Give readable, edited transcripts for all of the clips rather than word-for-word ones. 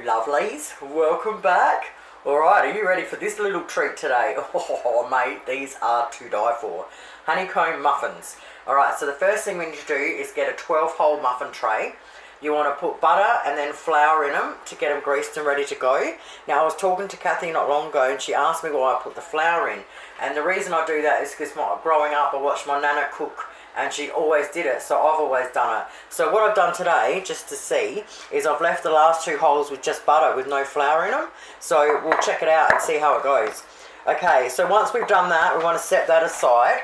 lovelies, welcome back. Alright, are you ready for this little treat today? Oh mate, these are to die for. Honeycomb muffins. Alright, so the first thing we need to do is get a 12-hole muffin tray. You want to put butter and then flour in them to get them greased and ready to go. Now I was talking to Kathy not long ago and she asked me why I put the flour in. And the reason I do that is because growing up I watched my nana cook and she always did it, so I've always done it. So what I've done today, just to see, is I've left the last 2 holes with just butter with no flour in them. So we'll check it out and see how it goes. Okay, so once we've done that, we want to set that aside.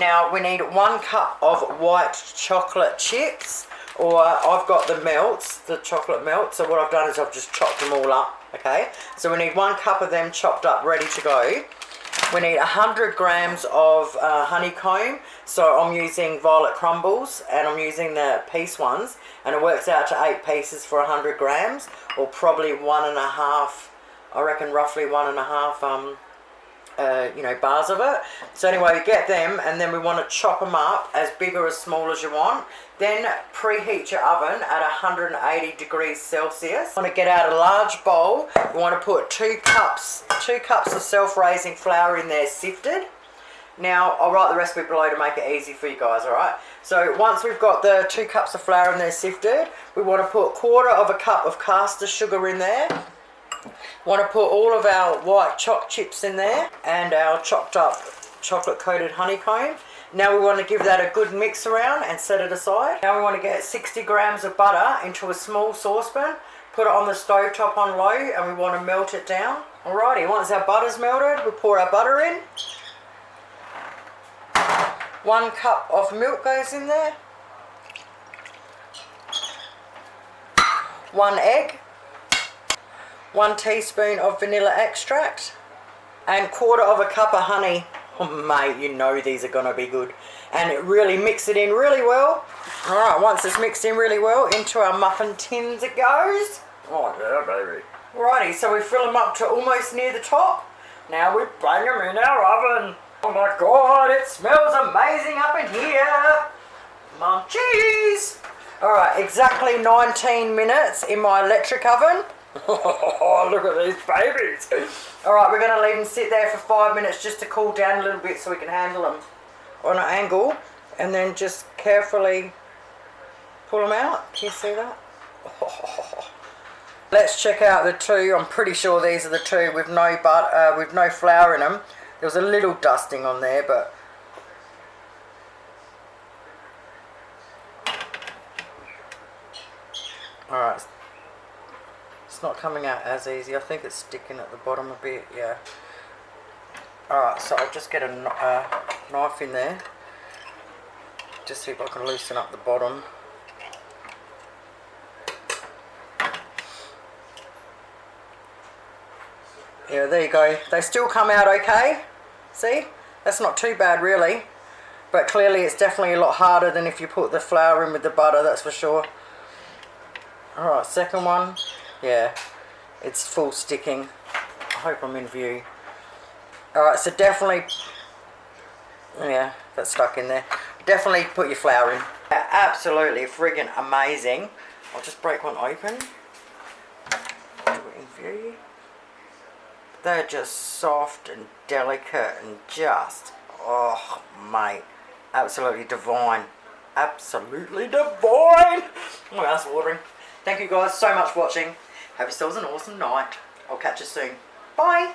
Now we need 1 cup of white chocolate chips, or I've got the melts, the chocolate melt. So what I've done is I've just chopped them all up, okay? So we need 1 cup of them chopped up, ready to go. We need 100 grams of honeycomb. So I'm using violet crumbles and I'm using the piece ones, and it works out to 8 pieces for 100 grams, or probably 1.5, I reckon roughly 1.5 bars of it. So anyway, we get them and then we want to chop them up as big or as small as you want. Then preheat your oven at 180 degrees Celsius. You want to get out a large bowl. You want to put 2 cups of self-raising flour in there, sifted. Now I'll write the recipe below to make it easy for you guys, alright? So once we've got the 2 cups of flour in there sifted, we want to put 1/4 cup of caster sugar in there. Want to put all of our white choc chips in there and our chopped up chocolate coated honeycomb. Now we want to give that a good mix around and set it aside. Now we want to get 60 grams of butter into a small saucepan, put it on the stove top on low, and we want to melt it down. Alrighty, once our butter's melted, we pour our butter in. 1 cup of milk goes in there. 1 egg. 1 teaspoon of vanilla extract and 1/4 cup of honey. Oh mate, you know these are gonna be good. And really mix it in really well. Alright, once it's mixed in really well, into our muffin tins it goes. Oh yeah, baby. Alrighty, so we fill them up to almost near the top. Now we bang them in our oven. Oh my god, it smells amazing up in here. Munchies. Alright, exactly 19 minutes in my electric oven. Oh, look at these babies. Alright, we're going to leave them sit there for 5 minutes just to cool down a little bit so we can handle them on an angle, and then just carefully pull them out. Can you see that? Oh. Let's check out the 2. I'm pretty sure these are the 2 with no with no flour in them. There was a little dusting on there, but alright. It's not coming out as easy. I think it's sticking at the bottom a bit, yeah. Alright, so I'll just get a knife in there. Just see if I can loosen up the bottom. Yeah, there you go. They still come out okay. See? That's not too bad really. But clearly it's definitely a lot harder than if you put the flour in with the butter, that's for sure. Alright, second one. Yeah, it's full sticking. I hope I'm in view. Alright, so definitely, yeah, that's stuck in there. Definitely put your flour in. Absolutely friggin' amazing. I'll just break one open. Do it in view. They're just soft and delicate and just, oh mate, absolutely divine. Absolutely divine. Oh, that's watering. Thank you guys so much for watching. Have yourselves an awesome night. I'll catch you soon. Bye.